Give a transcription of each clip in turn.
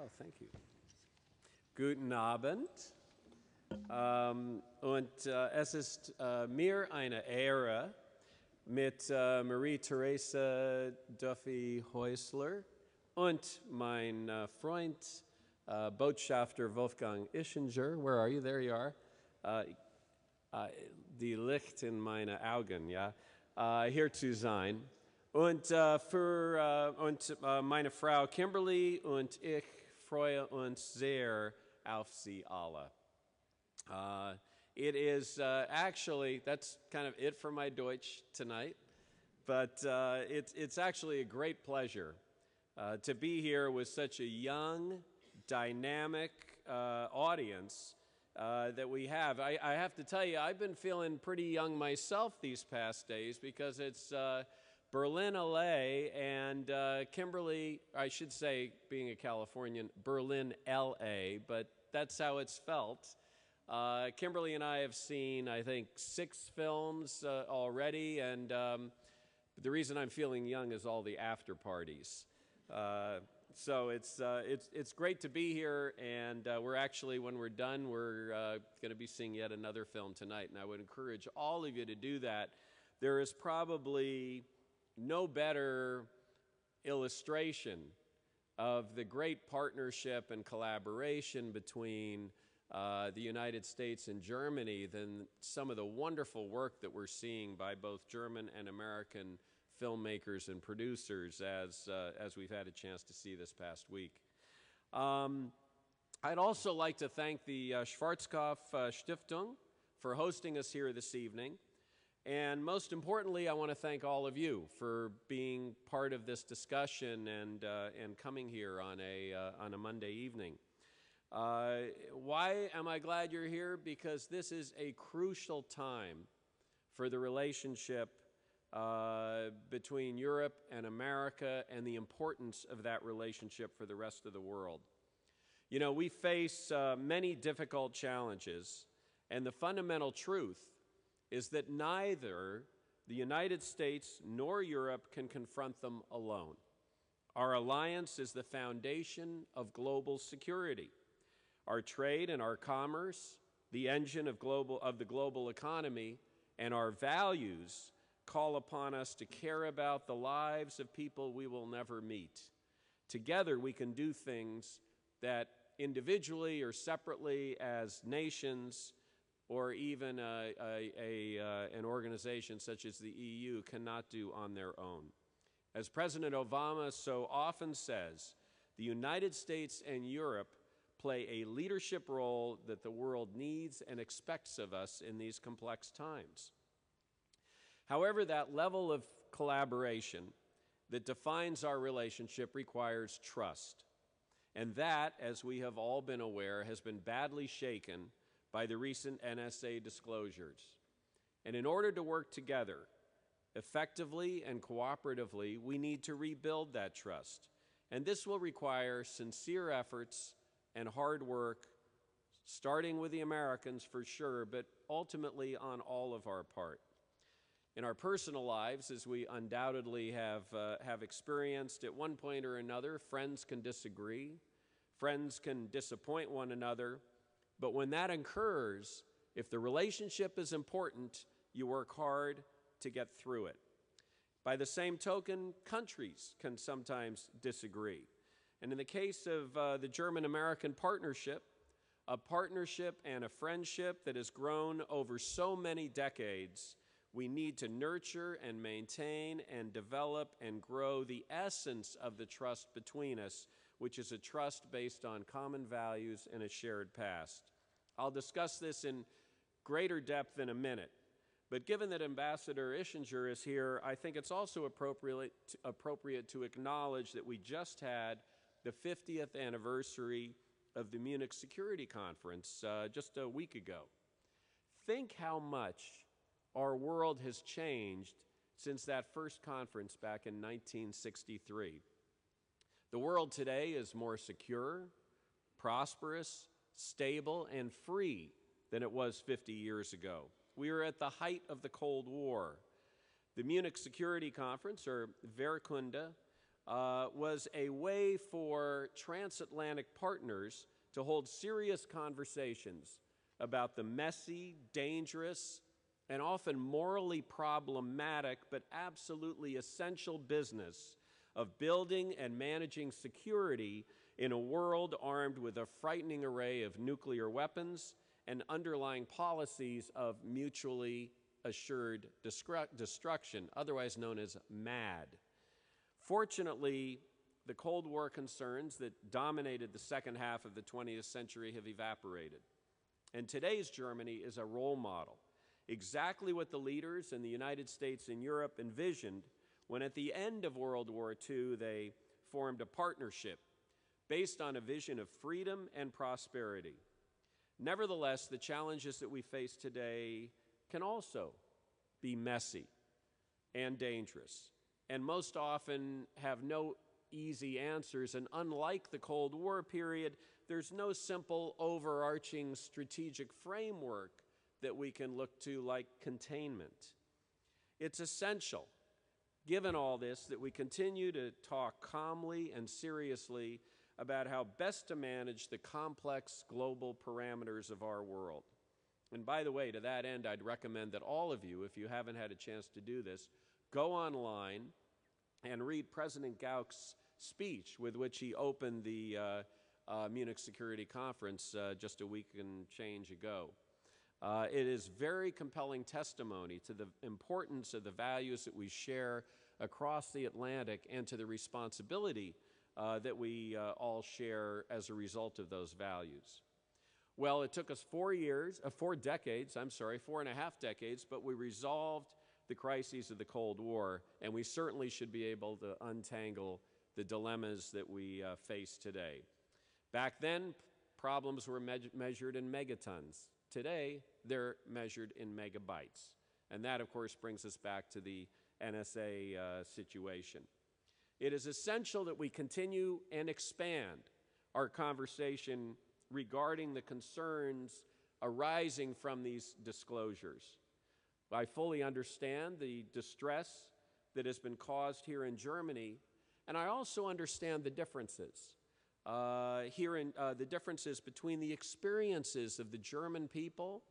Oh, thank you. Guten Abend. Und es ist mir eine Ehre, mit Marie-Theresa Duffy-Häusler und mein Freund, Botschafter Wolfgang Ischinger, where are you? There you are. Die Licht in meine Augen, ja, hier zu sein. Und meine Frau Kimberly und ich freue uns sehr auf Sie alle. It is actually, that's kind of it for my Deutsch tonight, but it's actually a great pleasure to be here with such a young, dynamic audience that we have. I have to tell you, I've been feeling pretty young myself these past days because it's Berlin, LA, and Kimberly, I should say, being a Californian, Berlin, LA, but that's how it's felt. Kimberly and I have seen, I think, 6 films already, and the reason I'm feeling young is all the after parties. So it's great to be here, and we're actually, when we're done, we're going to be seeing yet another film tonight, and I would encourage all of you to do that. There is probably no better illustration of the great partnership and collaboration between the United States and Germany than some of the wonderful work that we're seeing by both German and American filmmakers and producers as we've had a chance to see this past week. I'd also like to thank the Schwarzkopf Stiftung for hosting us here this evening. And most importantly, I want to thank all of you for being part of this discussion and coming here on a Monday evening. Why am I glad you're here? Because this is a crucial time for the relationship between Europe and America and the importance of that relationship for the rest of the world. You know, we face many difficult challenges, and the fundamental truth is that neither the United States nor Europe can confront them alone. Our alliance is the foundation of global security. Our trade and our commerce, the engine of the global economy, and our values call upon us to care about the lives of people we will never meet. Together we can do things that individually or separately as nations or even an organization such as the EU cannot do on their own. As President Obama so often says, the United States and Europe play a leadership role that the world needs and expects of us in these complex times. However, that level of collaboration that defines our relationship requires trust. And that, as we have all been aware, has been badly shaken by the recent NSA disclosures. And in order to work together effectively and cooperatively, we need to rebuild that trust. And this will require sincere efforts and hard work, starting with the Americans for sure, but ultimately on all of our part. In our personal lives, as we undoubtedly have experienced at one point or another, friends can disagree, friends can disappoint one another, but when that occurs, if the relationship is important, you work hard to get through it. By the same token, countries can sometimes disagree. And in the case of the German-American partnership, a partnership and a friendship that has grown over so many decades, we need to nurture and maintain and develop and grow the essence of the trust between us, which is a trust based on common values and a shared past. I'll discuss this in greater depth in a minute, but given that Ambassador Ischinger is here, I think it's also appropriate to acknowledge that we just had the 50th anniversary of the Munich Security Conference just a week ago. Think how much our world has changed since that first conference back in 1963. The world today is more secure, prosperous, stable, and free than it was 50 years ago. We are at the height of the Cold War. The Munich Security Conference, or Wehrkunde, was a way for transatlantic partners to hold serious conversations about the messy, dangerous, and often morally problematic but absolutely essential business of building and managing security in a world armed with a frightening array of nuclear weapons and underlying policies of mutually assured destruction, otherwise known as MAD. Fortunately, the Cold War concerns that dominated the second half of the 20th century have evaporated. And today's Germany is a role model, exactly what the leaders in the United States and Europe envisioned when at the end of World War II they formed a partnership based on a vision of freedom and prosperity. Nevertheless, the challenges that we face today can also be messy and dangerous, and most often have no easy answers. And unlike the Cold War period, there's no simple overarching strategic framework that we can look to like containment. It's essential, given all this, that we continue to talk calmly and seriously about how best to manage the complex global parameters of our world. And by the way, to that end, I'd recommend that all of you, if you haven't had a chance to do this, go online and read President Gauck's speech with which he opened the Munich Security Conference just a week and change ago. It is very compelling testimony to the importance of the values that we share across the Atlantic and to the responsibility that we all share as a result of those values. Well, it took us 4 decades, 4.5 decades, but we resolved the crises of the Cold War, and we certainly should be able to untangle the dilemmas that we face today. Back then, problems were measured in megatons. Today, they're measured in megabytes. And that, of course, brings us back to the NSA situation. It is essential that we continue and expand our conversation regarding the concerns arising from these disclosures. I fully understand the distress that has been caused here in Germany, and I also understand the differences. The differences between the experiences of the German people,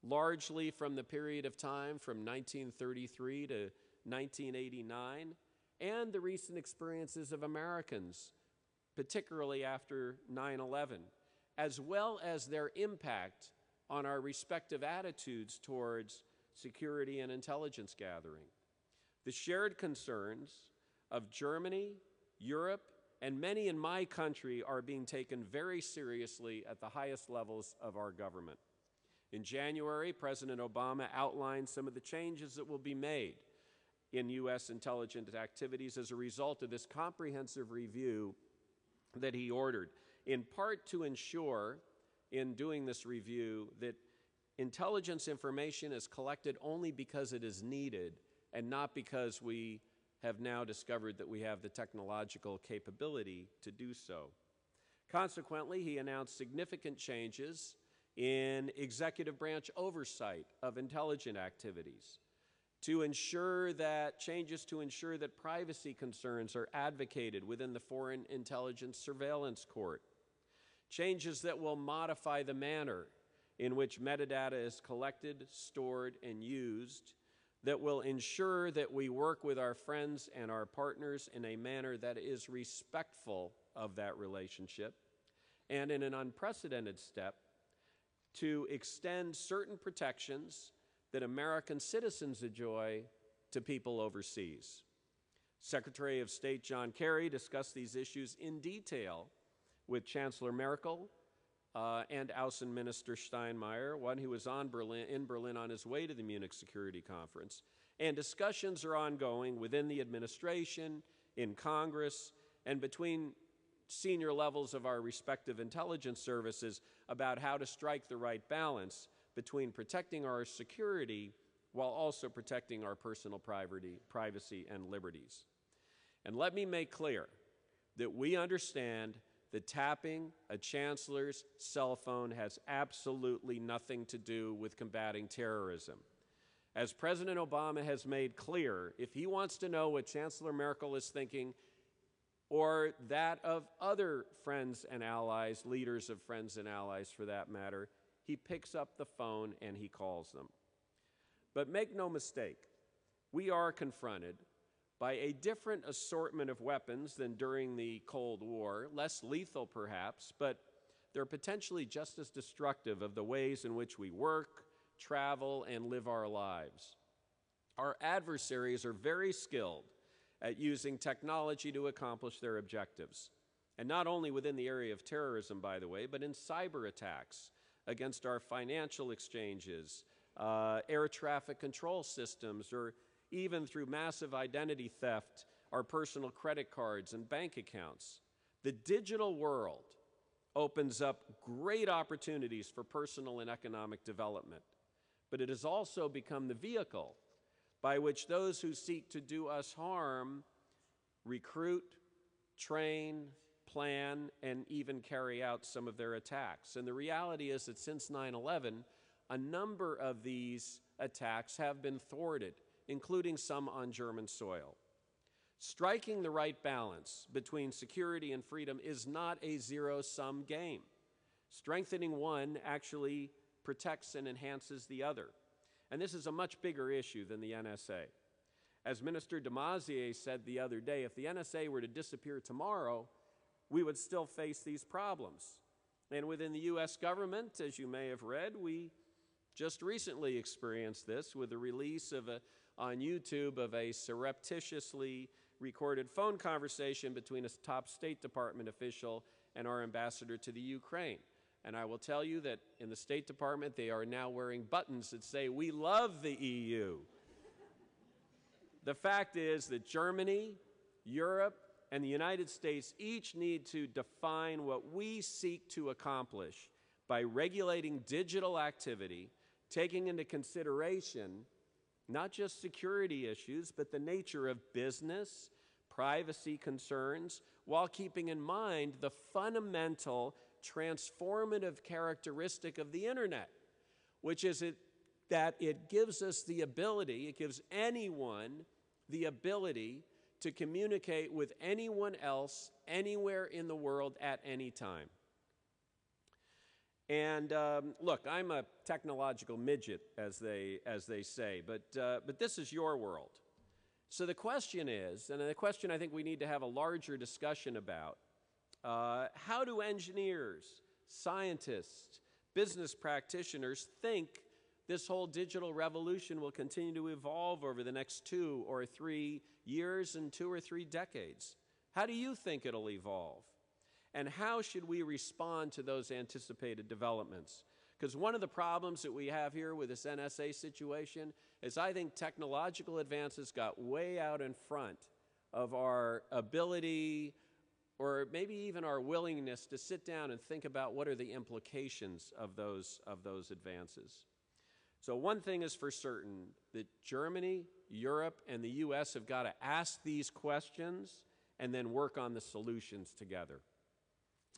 largely from the period of time from 1933 to 1989, and the recent experiences of Americans, particularly after 9/11, as well as their impact on our respective attitudes towards security and intelligence gathering. The shared concerns of Germany, Europe, and many in my country are being taken very seriously at the highest levels of our government. In January, President Obama outlined some of the changes that will be made in U.S. intelligence activities as a result of this comprehensive review that he ordered, in part to ensure, in doing this review, that intelligence information is collected only because it is needed and not because we have now discovered that we have the technological capability to do so. Consequently, he announced significant changes in executive branch oversight of intelligence activities to ensure that privacy concerns are advocated within the Foreign Intelligence Surveillance Court, changes that will modify the manner in which metadata is collected, stored, and used, that will ensure that we work with our friends and our partners in a manner that is respectful of that relationship, and in an unprecedented step, to extend certain protections that American citizens enjoy to people overseas. Secretary of State John Kerry discussed these issues in detail with Chancellor Merkel and Außen Minister Steinmeier, one who was in Berlin on his way to the Munich Security Conference. And discussions are ongoing within the administration, in Congress, and between senior levels of our respective intelligence services about how to strike the right balance between protecting our security while also protecting our personal privacy and liberties. And let me make clear that we understand that tapping a chancellor's cell phone has absolutely nothing to do with combating terrorism. As President Obama has made clear, if he wants to know what Chancellor Merkel is thinking, or that of other friends and allies, leaders of friends and allies for that matter, he picks up the phone and he calls them. But make no mistake, we are confronted by a different assortment of weapons than during the Cold War, less lethal perhaps, but they're potentially just as destructive of the ways in which we work, travel, and live our lives. Our adversaries are very skilled at using technology to accomplish their objectives. And not only within the area of terrorism, by the way, but in cyber attacks against our financial exchanges, air traffic control systems, or even through massive identity theft, our personal credit cards and bank accounts. The digital world opens up great opportunities for personal and economic development, but it has also become the vehicle by which those who seek to do us harm recruit, train, plan, and even carry out some of their attacks. And the reality is that since 9/11, a number of these attacks have been thwarted, including some on German soil. Striking the right balance between security and freedom is not a zero-sum game. Strengthening one actually protects and enhances the other. And this is a much bigger issue than the NSA. As Minister de Maizière said the other day, if the NSA were to disappear tomorrow, we would still face these problems. And within the U.S. government, as you may have read, we just recently experienced this with the release of on YouTube of a surreptitiously recorded phone conversation between a top State Department official and our ambassador to the Ukraine. And I will tell you that in the State Department, they are now wearing buttons that say, "We love the EU." The fact is that Germany, Europe, and the United States each need to define what we seek to accomplish by regulating digital activity, taking into consideration not just security issues, but the nature of business, privacy concerns, while keeping in mind the fundamental transformative characteristic of the internet, which is that it gives us the ability, it gives anyone the ability to communicate with anyone else anywhere in the world at any time. And look, I'm a technological midget, as they say, but this is your world. So the question is, and the question I think we need to have a larger discussion about, how do engineers, scientists, business practitioners think this whole digital revolution will continue to evolve over the next 2 or 3 years and 2 or 3 decades? How do you think it'll evolve? And how should we respond to those anticipated developments? Because one of the problems that we have here with this NSA situation is I think technological advances got way out in front of our ability or maybe even our willingness to sit down and think about what are the implications of those advances. So one thing is for certain, that Germany, Europe, and the U.S. have got to ask these questions and then work on the solutions together.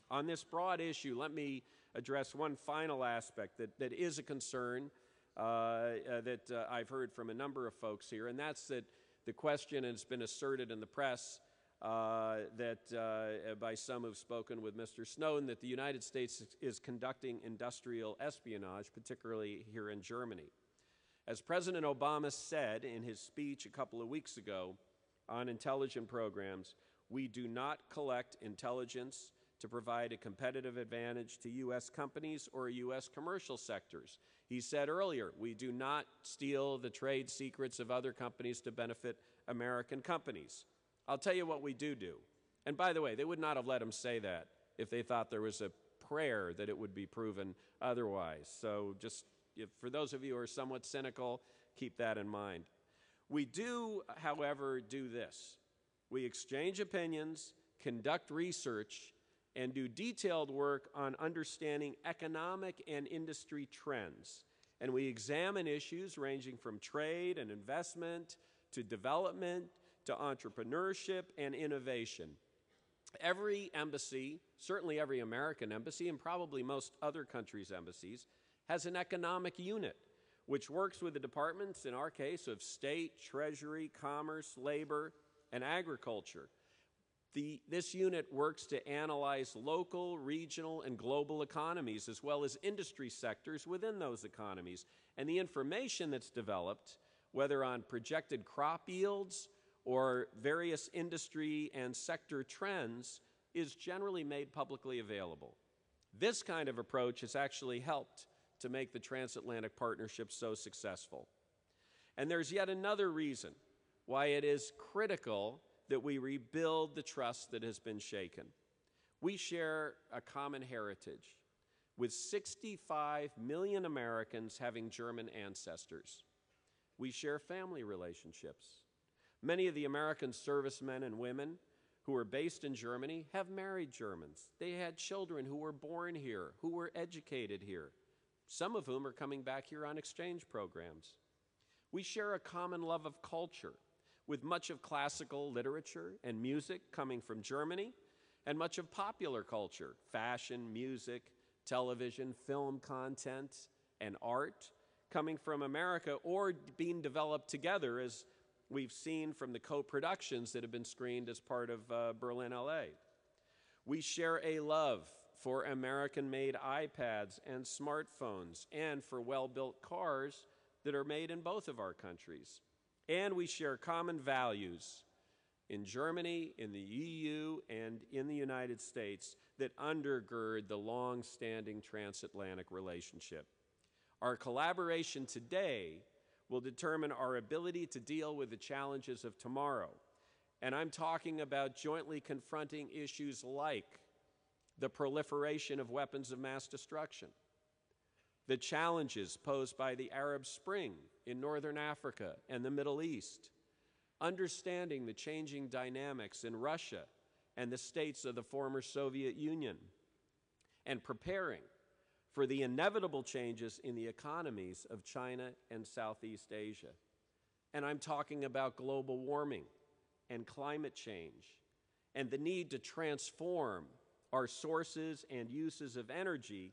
On this broad issue, let me address one final aspect that is a concern that I've heard from a number of folks here, and that's that the question has been asserted in the press that by some who've spoken with Mr. Snowden, that the United States is conducting industrial espionage, particularly here in Germany. As President Obama said in his speech a couple of weeks ago on intelligence programs, we do not collect intelligence to provide a competitive advantage to U.S. companies or U.S. commercial sectors. He said earlier, we do not steal the trade secrets of other companies to benefit American companies. I'll tell you what we do. And by the way, they would not have let him say that if they thought there was a prayer that it would be proven otherwise. So just for those of you who are somewhat cynical, keep that in mind. We do, however, do this. We exchange opinions, conduct research, and do detailed work on understanding economic and industry trends. And we examine issues ranging from trade and investment to development to entrepreneurship and innovation. Every embassy, certainly every American embassy, and probably most other countries' embassies, has an economic unit which works with the departments, in our case, of State, Treasury, Commerce, Labor, and Agriculture. This unit works to analyze local, regional, and global economies, as well as industry sectors within those economies. And the information that's developed, whether on projected crop yields or various industry and sector trends, is generally made publicly available. This kind of approach has actually helped to make the transatlantic partnership so successful. And there's yet another reason why it is critical that we rebuild the trust that has been shaken. We share a common heritage, with 65 million Americans having German ancestors. We share family relationships. Many of the American servicemen and women who are based in Germany have married Germans. They had children who were born here, who were educated here, some of whom are coming back here on exchange programs. We share a common love of culture, with much of classical literature and music coming from Germany, and much of popular culture, fashion, music, television, film content, and art coming from America or being developed together, as we've seen from the co-productions that have been screened as part of Berlin, LA. We share a love for American-made iPads and smartphones, and for well-built cars that are made in both of our countries. And we share common values in Germany, in the EU, and in the United States that undergird the long-standing transatlantic relationship. Our collaboration today will determine our ability to deal with the challenges of tomorrow. And I'm talking about jointly confronting issues like the proliferation of weapons of mass destruction, the challenges posed by the Arab Spring in Northern Africa and the Middle East, understanding the changing dynamics in Russia and the states of the former Soviet Union, and preparing for the inevitable changes in the economies of China and Southeast Asia. And I'm talking about global warming and climate change and the need to transform our sources and uses of energy,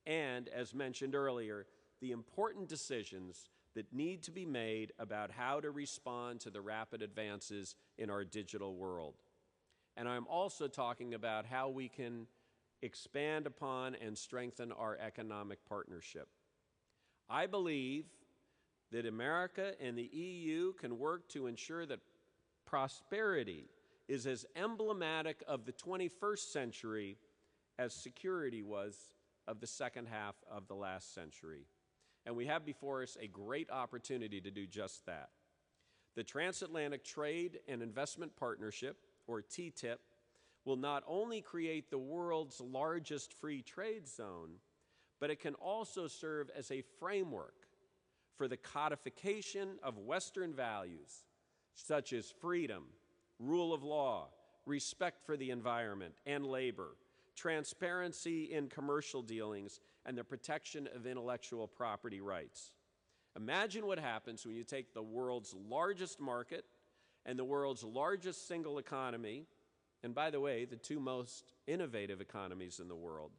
and, as mentioned earlier, the important decisions that need to be made about how to respond to the rapid advances in our digital world. And I'm also talking about how we can expand upon and strengthen our economic partnership. I believe that America and the EU can work to ensure that prosperity is as emblematic of the 21st century as security was of the second half of the last century. And we have before us a great opportunity to do just that. The Transatlantic Trade and Investment Partnership, or TTIP, will not only create the world's largest free trade zone, but it can also serve as a framework for the codification of Western values, such as freedom, rule of law, respect for the environment and labor, transparency in commercial dealings, and the protection of intellectual property rights. Imagine what happens when you take the world's largest market and the world's largest single economy, and by the way, the two most innovative economies in the world,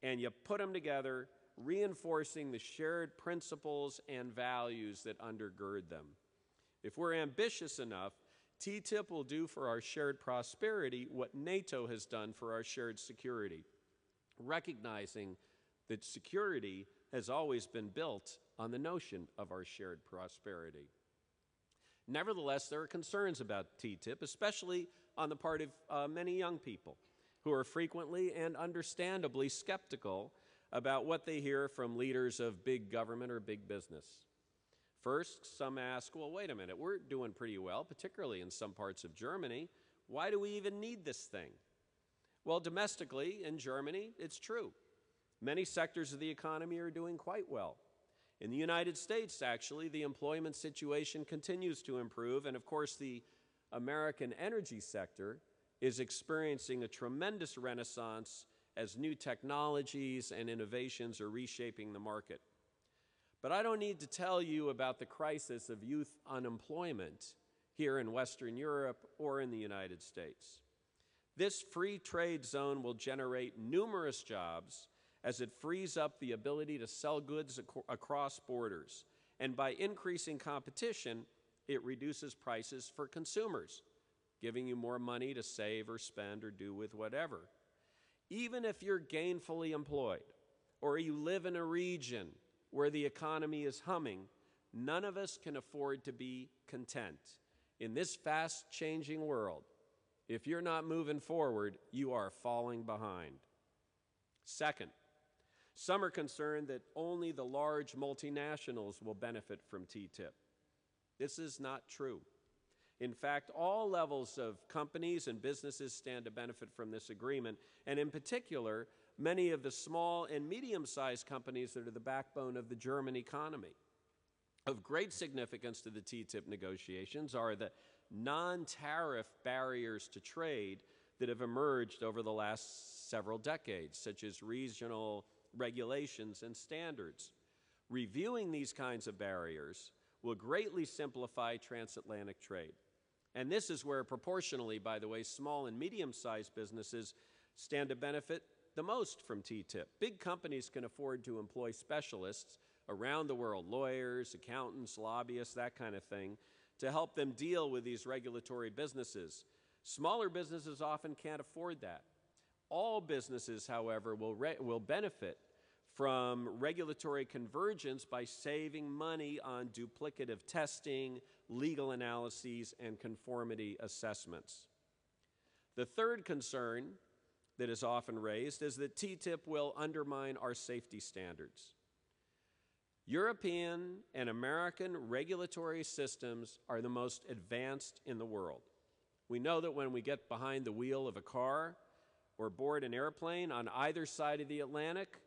and you put them together, reinforcing the shared principles and values that undergird them. If we're ambitious enough, TTIP will do for our shared prosperity what NATO has done for our shared security, recognizing that security has always been built on the notion of our shared prosperity. Nevertheless, there are concerns about TTIP, especially on the part of many young people who are frequently and understandably skeptical about what they hear from leaders of big government or big business. First, some ask, well, wait a minute, we're doing pretty well, particularly in some parts of Germany. Why do we even need this thing? Well, domestically, in Germany, it's true. Many sectors of the economy are doing quite well. In the United States, actually, the employment situation continues to improve, and of course, the American energy sector is experiencing a tremendous renaissance as new technologies and innovations are reshaping the market. But I don't need to tell you about the crisis of youth unemployment here in Western Europe or in the United States. This free trade zone will generate numerous jobs as it frees up the ability to sell goods across borders. And by increasing competition, it reduces prices for consumers. giving you more money to save or spend or do with whatever. Even if you're gainfully employed or you live in a region where the economy is humming, none of us can afford to be content. In this fast-changing world, if you're not moving forward, you are falling behind. Second, some are concerned that only the large multinationals will benefit from TTIP. This is not true. In fact, all levels of companies and businesses stand to benefit from this agreement, and in particular, many of the small and medium-sized companies that are the backbone of the German economy. Of great significance to the TTIP negotiations are the non-tariff barriers to trade that have emerged over the last several decades, such as regional regulations and standards. Reviewing these kinds of barriers will greatly simplify transatlantic trade. And this is where, proportionally, by the way, small and medium-sized businesses stand to benefit the most from TTIP. Big companies can afford to employ specialists around the world, lawyers, accountants, lobbyists, that kind of thing, to help them deal with these regulatory businesses. Smaller businesses often can't afford that. All businesses, however, will benefit from regulatory convergence by saving money on duplicative testing, legal analyses, and conformity assessments. The third concern that is often raised is that TTIP will undermine our safety standards. European and American regulatory systems are the most advanced in the world. We know that when we get behind the wheel of a car or board an airplane on either side of the Atlantic,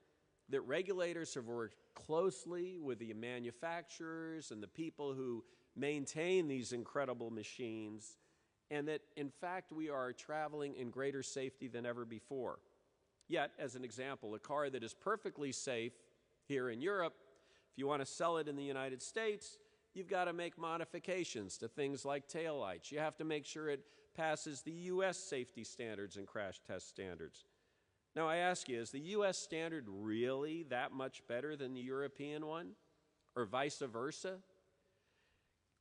that regulators have worked closely with the manufacturers and the people who maintain these incredible machines, and that, in fact, we are traveling in greater safety than ever before. Yet, as an example, a car that is perfectly safe here in Europe, if you want to sell it in the United States, you've got to make modifications to things like taillights. You have to make sure it passes the U.S. safety standards and crash test standards. Now, I ask you, is the U.S. standard really that much better than the European one, or vice versa?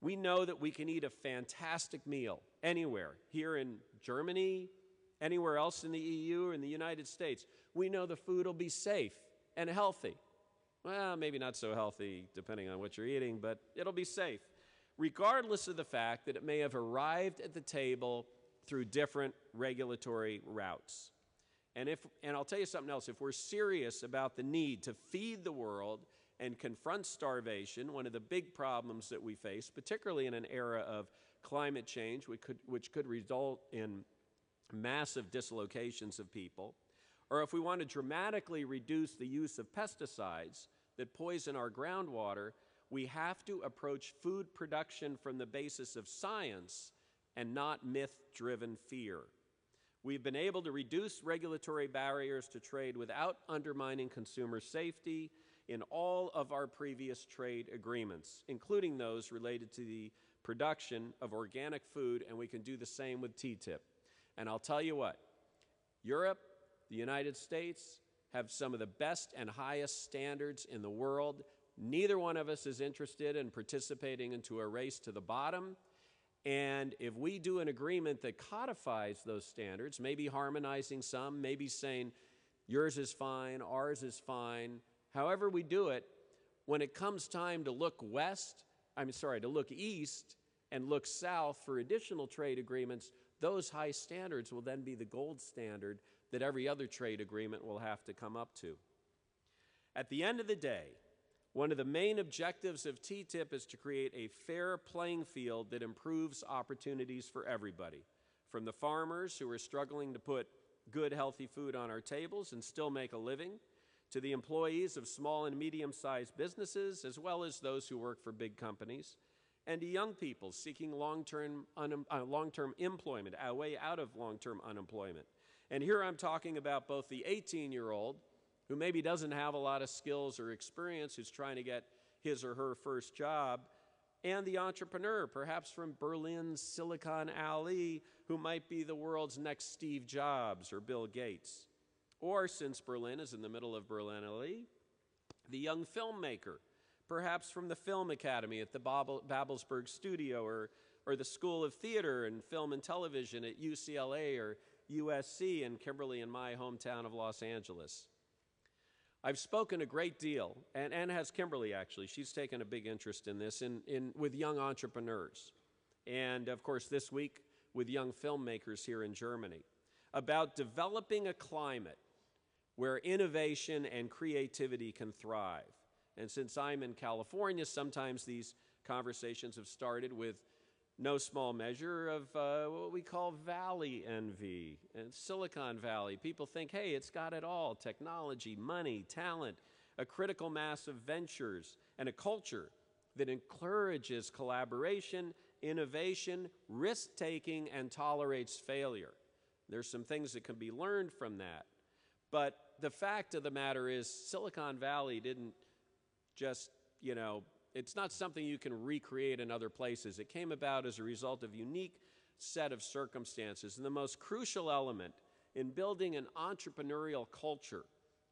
We know that we can eat a fantastic meal anywhere, here in Germany, anywhere else in the EU or in the United States. We know the food will be safe and healthy. Well, maybe not so healthy depending on what you're eating, but it'll be safe, regardless of the fact that it may have arrived at the table through different regulatory routes. And I'll tell you something else, if we're serious about the need to feed the world and confront starvation, one of the big problems that we face, particularly in an era of climate change, which could result in massive dislocations of people, or if we want to dramatically reduce the use of pesticides that poison our groundwater, we have to approach food production from the basis of science and not myth-driven fear. We've been able to reduce regulatory barriers to trade without undermining consumer safety in all of our previous trade agreements, including those related to the production of organic food, and we can do the same with TTIP. And I'll tell you what, Europe, the United States have some of the best and highest standards in the world. Neither one of us is interested in participating into a race to the bottom. And if we do an agreement that codifies those standards, maybe harmonizing some, maybe saying yours is fine, ours is fine, however we do it, when it comes time to look to look east and look south for additional trade agreements, those high standards will then be the gold standard that every other trade agreement will have to come up to. At the end of the day, one of the main objectives of TTIP is to create a fair playing field that improves opportunities for everybody, from the farmers who are struggling to put good, healthy food on our tables and still make a living, to the employees of small and medium-sized businesses, as well as those who work for big companies, and to young people seeking long-term employment, a way out of long-term unemployment. And here I'm talking about both the 18-year-old, who maybe doesn't have a lot of skills or experience, who's trying to get his or her first job, and the entrepreneur, perhaps from Berlin's Silicon Alley, who might be the world's next Steve Jobs or Bill Gates. Or, since Berlin is in the middle of Berlin Alley, the young filmmaker, perhaps from the Film Academy at the Babelsberg Studio, or or the School of Theater and Film and Television at UCLA or USC in Kimberly and my hometown of Los Angeles. I've spoken a great deal, and has Kimberly actually. She's taken a big interest in this, with young entrepreneurs. And of course this week with young filmmakers here in Germany, about developing a climate where innovation and creativity can thrive. And since I'm in California, sometimes these conversations have started with no small measure of what we call valley envy and Silicon Valley. People think, hey, it's got it all: technology, money, talent, a critical mass of ventures, and a culture that encourages collaboration, innovation, risk-taking, and tolerates failure. There's some things that can be learned from that. But the fact of the matter is, Silicon Valley didn't just, it's not something you can recreate in other places. It came about as a result of a unique set of circumstances. And the most crucial element in building an entrepreneurial culture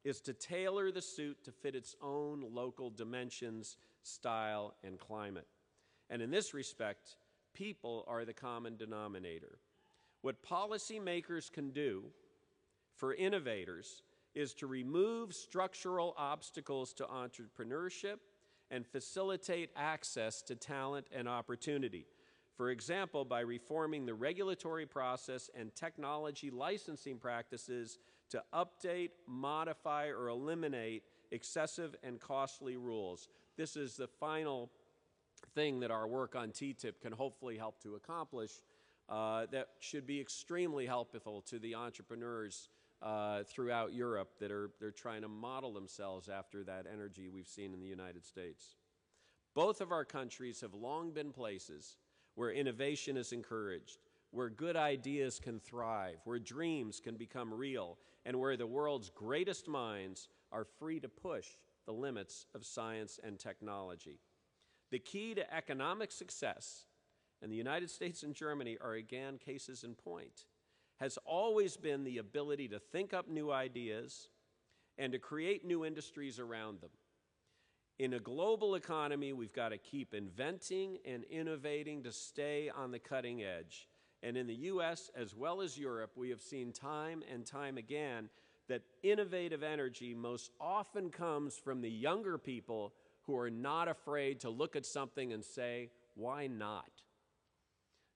is to tailor the suit to fit its own local dimensions, style, and climate. And in this respect, people are the common denominator. What policymakers can do for innovators is to remove structural obstacles to entrepreneurship and facilitate access to talent and opportunity. For example, by reforming the regulatory process and technology licensing practices to update, modify, or eliminate excessive and costly rules. This is the final thing that our work on TTIP can hopefully help to accomplish, that should be extremely helpful to the entrepreneurs throughout Europe that they're trying to model themselves after that energy we've seen in the United States. Both of our countries have long been places where innovation is encouraged, where good ideas can thrive, where dreams can become real, and where the world's greatest minds are free to push the limits of science and technology. The key to economic success, and the United States and Germany are again cases in point, has always been the ability to think up new ideas and to create new industries around them. In a global economy, we've got to keep inventing and innovating to stay on the cutting edge. And in the US, as well as Europe, we have seen time and time again that innovative energy most often comes from the younger people who are not afraid to look at something and say, why not?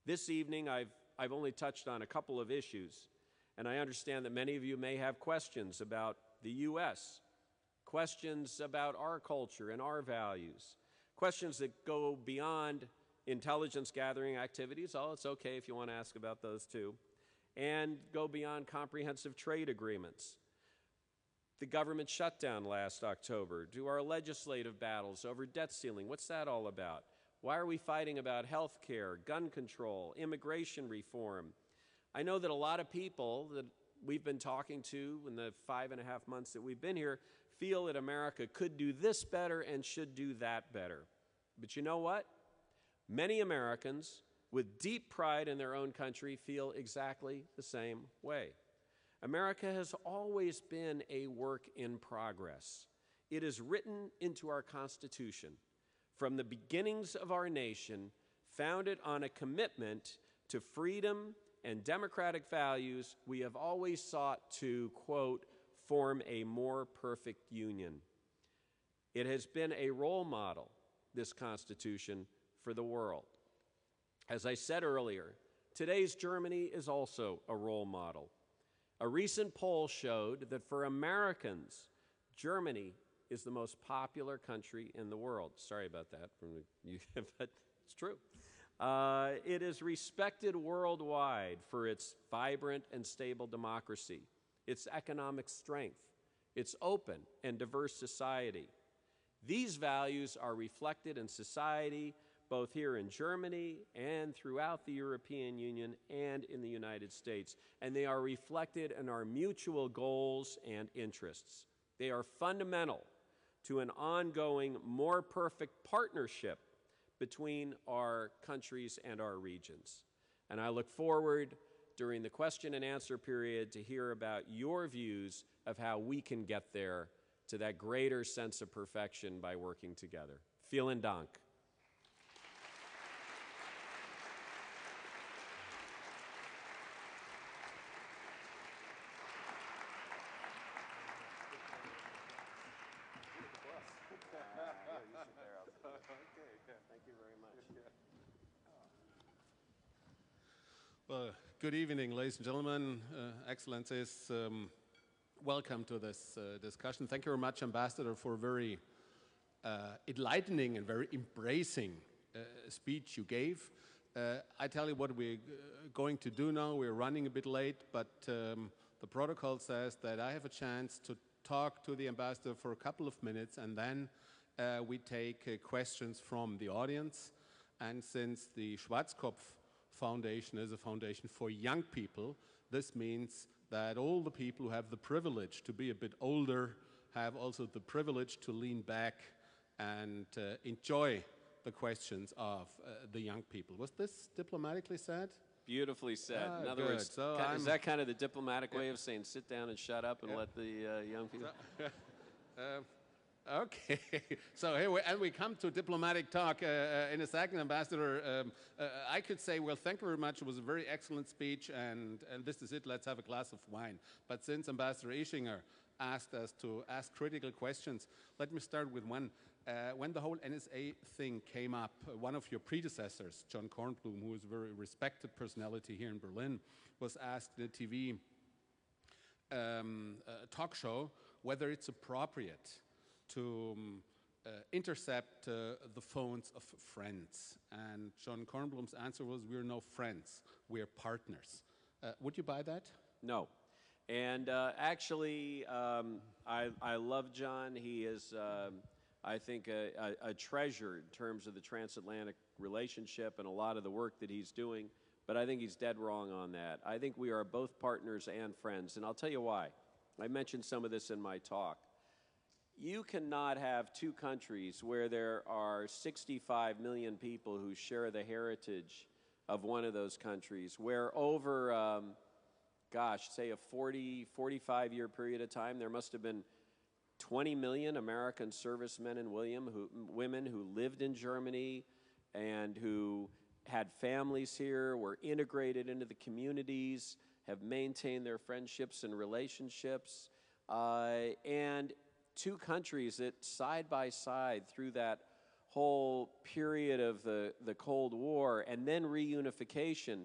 This evening, I've only touched on a couple of issues, and I understand that many of you may have questions about the U.S., questions about our culture and our values, questions that go beyond intelligence gathering activities. Oh, it's okay if you want to ask about those too, and go beyond comprehensive trade agreements. The government shutdown last October, to our legislative battles over debt ceiling. What's that all about? Why are we fighting about health care, gun control, immigration reform? I know that a lot of people that we've been talking to in the 5.5 months that we've been here feel that America could do this better and should do that better. But you know what? Many Americans with deep pride in their own country feel exactly the same way. America has always been a work in progress. It is written into our Constitution from the beginnings of our nation, founded on a commitment to freedom and democratic values. We have always sought to, quote, form a more perfect union. It has been a role model, this Constitution, for the world. As I said earlier, today's Germany is also a role model. A recent poll showed that for Americans, Germany is the most popular country in the world. Sorry about that, but it's true. It is respected worldwide for its vibrant and stable democracy, its economic strength, its open and diverse society. These values are reflected in society both here in Germany and throughout the European Union and in the United States, and they are reflected in our mutual goals and interests. They are fundamental to an ongoing, more perfect partnership between our countries and our regions. And I look forward during the question and answer period to hear about your views of how we can get there to that greater sense of perfection by working together. Vielen Dank. Good evening, ladies and gentlemen, Excellencies. Welcome to this discussion. Thank you very much, Ambassador, for a very enlightening and very embracing speech you gave. I tell you what we're going to do now. We're running a bit late, but the protocol says that I have a chance to talk to the ambassador for a couple of minutes, and then we take questions from the audience. And since the Schwarzkopf Foundation is a foundation for young people, this means that all the people who have the privilege to be a bit older have also the privilege to lean back and enjoy the questions of the young people. Was this diplomatically said? Beautifully said. In other words, so is that kind of the diplomatic way of saying sit down and shut up and let the young people? Okay, so here we come to diplomatic talk in a second, Ambassador. I could say, well, thank you very much. It was a very excellent speech, and this is it. Let's have a glass of wine. But since Ambassador Ischinger asked us to ask critical questions, let me start with one. When the whole NSA thing came up, one of your predecessors, John Kornblum, who is a very respected personality here in Berlin, was asked in a TV talk show whether it's appropriate to intercept the phones of friends. And John Kornblum's answer was, we're no friends, we're partners. Would you buy that? No. And actually, I love John. He is, I think, a treasure in terms of the transatlantic relationship and a lot of the work that he's doing. But I think he's dead wrong on that. I think we are both partners and friends. And I'll tell you why. I mentioned some of this in my talk. You cannot have two countries where there are 65 million people who share the heritage of one of those countries, where over, gosh, say a 40, 45-year period of time, there must have been 20 million American servicemen and women who lived in Germany and who had families here, were integrated into the communities, have maintained their friendships and relationships, and two countries that side by side through that whole period of the Cold War and then reunification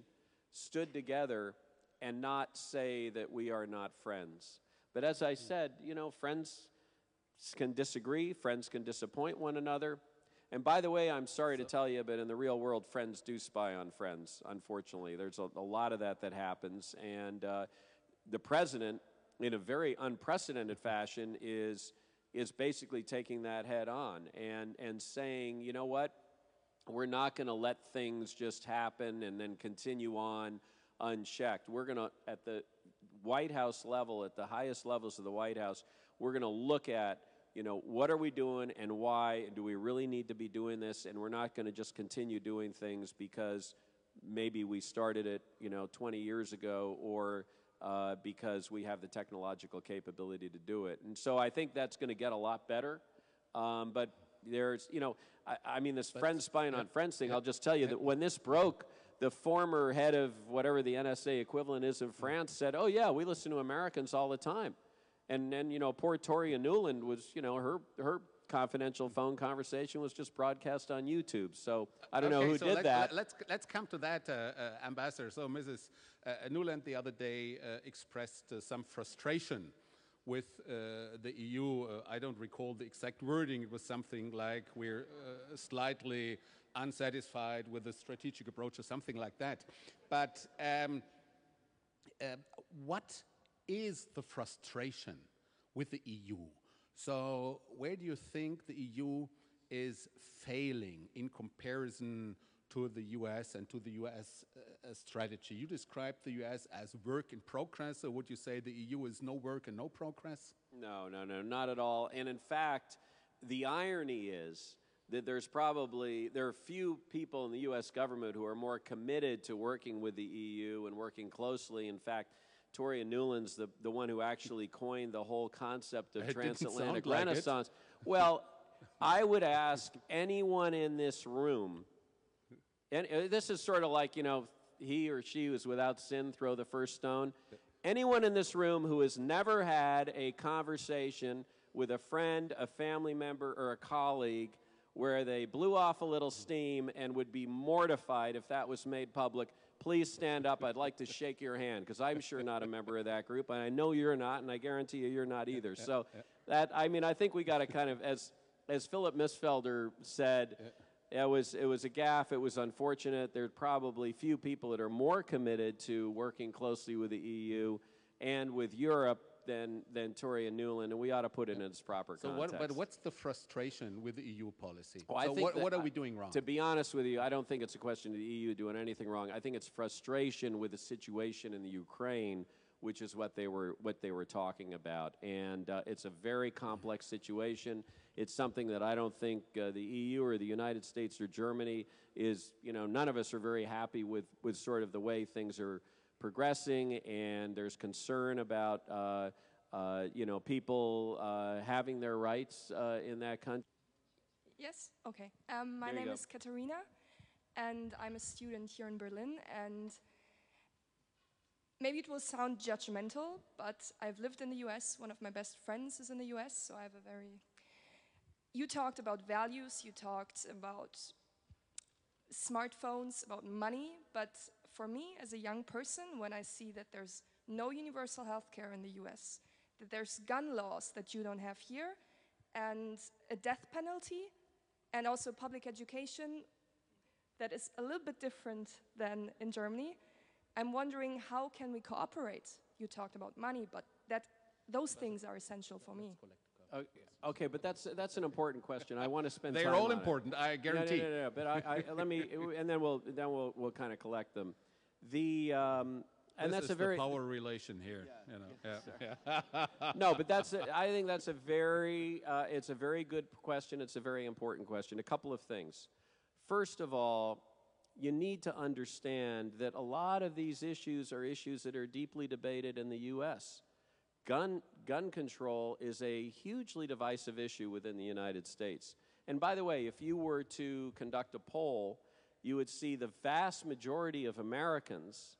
stood together and not say that we are not friends. But as I said, you know, friends can disagree, friends can disappoint one another. And by the way, I'm sorry to tell you, but in the real world, friends do spy on friends, unfortunately. There's a lot of that happens. And the president, in a very unprecedented fashion, is basically taking that head on and saying, you know what, we're not going to let things just happen and then continue on unchecked. We're going to, at the White House level, at the highest levels of the White House, we're going to look at, you know, what are we doing and why, and do we really need to be doing this? And we're not going to just continue doing things because maybe we started it, you know, 20 years ago, or because we have the technological capability to do it. And so I think that's going to get a lot better. But there's, you know, I mean, this friends spying on friends thing, I'll just tell you that when this broke, the former head of whatever the NSA equivalent is in France said, oh, yeah, we listen to Americans all the time. And then, you know, poor Toria Nuland was, you know, her confidential phone conversation was just broadcast on YouTube. So I don't know who did that. Let's come to that, Ambassador. So Mrs. Nuland the other day expressed some frustration with the EU. I don't recall the exact wording. It was something like we're slightly unsatisfied with the strategic approach or something like that. But what is the frustration with the EU? So where do you think the EU is failing in comparison to the US and to the US strategy? You described the US as work in progress, or would you say the EU is no work and no progress? No, not at all. And in fact, the irony is that there are few people in the US government who are more committed to working with the EU and working closely. In fact, Toria Nuland's the one who actually coined the whole concept of transatlantic renaissance. Well, I would ask anyone in this room, and this is sort of like, you know, he or she was without sin, throw the first stone. Anyone in this room who has never had a conversation with a friend, a family member, or a colleague where they blew off a little steam and would be mortified if that was made public. Please stand up. I'd like to shake your hand, because I'm sure not a member of that group, and I know you're not, and I guarantee you're not either. So that, I mean, I think we got to kind of, as Philip Misfelder said, it was a gaffe. It was unfortunate. There are probably few people that are more committed to working closely with the EU and with Europe than Tory and Newland, and we ought to put it in its proper context. But what's the frustration with the EU policy? Well, so what are we doing wrong? To be honest with you, I don't think it's a question of the EU doing anything wrong. I think it's frustration with the situation in the Ukraine, which is what they were talking about. And it's a very complex situation. It's something that I don't think the EU or the United States or Germany is, none of us are very happy with sort of the way things are progressing, and there's concern about people having their rights in that country. Yes, okay. My name is Katarina, and I'm a student here in Berlin, and maybe it will sound judgmental, but I've lived in the US. One of my best friends is in the US, so I have a very... You talked about values, you talked about smartphones, about money, but for me, as a young person, when I see that there's no universal health care in the US, that there's gun laws that you don't have here, and a death penalty, and also public education that is a little bit different than in Germany, I'm wondering, how can we cooperate? You talked about money, but those things are essential for me. Okay, but that's an important question. I want to spend They're time all on important, I guarantee. No. But let me, and then we'll kind of collect them. And that's a very the power relation here. No, but I think that's a very it's a very good question. It's a very important question. A couple of things. First of all, you need to understand that a lot of these issues are issues that are deeply debated in the U.S. Gun control is a hugely divisive issue within the United States. And by the way, if you were to conduct a poll, you would see the vast majority of Americans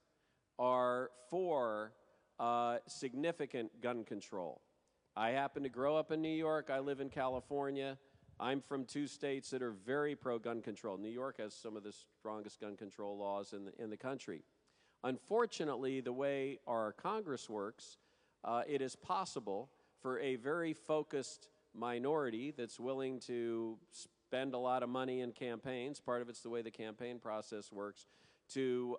are for significant gun control. I happen to grow up in New York. I live in California. I'm from two states that are very pro-gun control. New York has some of the strongest gun control laws in the country. Unfortunately, the way our Congress works, it is possible for a very focused minority that's willing to spend a lot of money in campaigns, part of it's the way the campaign process works, to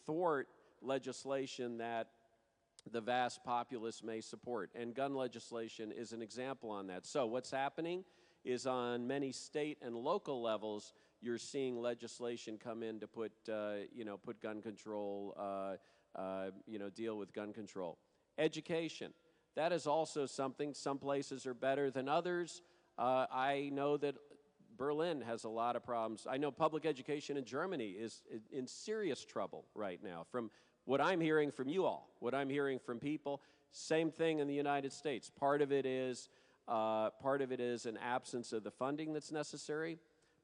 thwart legislation that the vast populace may support. And gun legislation is an example on that. So what's happening is on many state and local levels, you're seeing legislation come in to put gun control, deal with gun control. Education, that is also something. Some places are better than others. I know that Berlin has a lot of problems. I know public education in Germany is in serious trouble right now. From what I'm hearing from you all, what I'm hearing from people, same thing in the United States. Part of it is an absence of the funding that's necessary.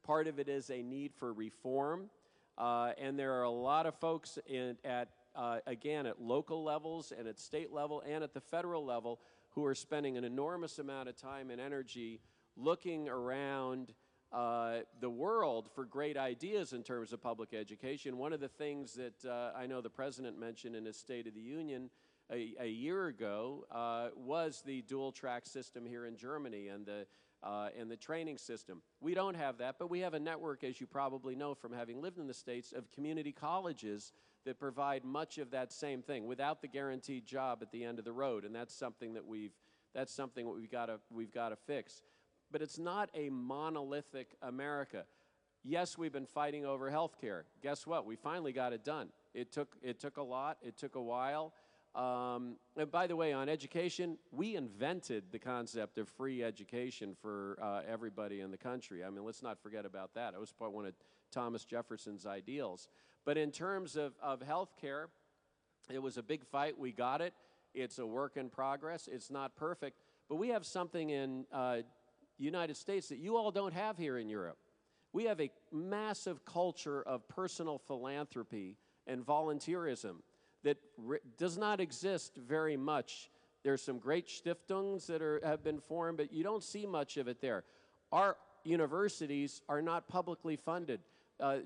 Part of it is a need for reform. And there are a lot of folks again, at local levels and at state level and at the federal level who are spending an enormous amount of time and energy looking around the world for great ideas in terms of public education. One of the things that I know the President mentioned in his State of the Union a year ago was the dual-track system here in Germany and the training system. We don't have that, but we have a network, as you probably know from having lived in the States, of community colleges that provide much of that same thing without the guaranteed job at the end of the road, and that's something that we've got to fix. But it's not a monolithic America. Yes, we've been fighting over health care. Guess what? We finally got it done. It took a lot. It took a while. And by the way, on education, we invented the concept of free education for everybody in the country. I mean, let's not forget about that. It was one of Thomas Jefferson's ideals. But in terms of health care, it was a big fight. We got it. It's a work in progress. It's not perfect. But we have something in United States that you all don't have here in Europe. We have a massive culture of personal philanthropy and volunteerism that does not exist very much. There's some great Stiftungen that have been formed, but you don't see much of it there. universities are not publicly funded.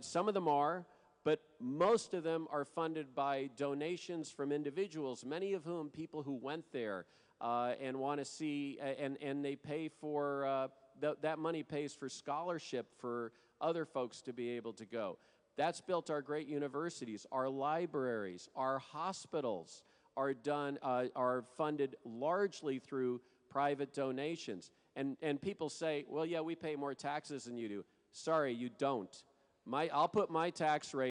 Some of them are, but most of them are funded by donations from individuals, many of whom people who went there and want to see, and they pay for, that money pays for scholarship for other folks to be able to go. That's built our great universities. Our libraries, our hospitals are funded largely through private donations. And people say, well, yeah, we pay more taxes than you do. Sorry, you don't. I'll put my tax rate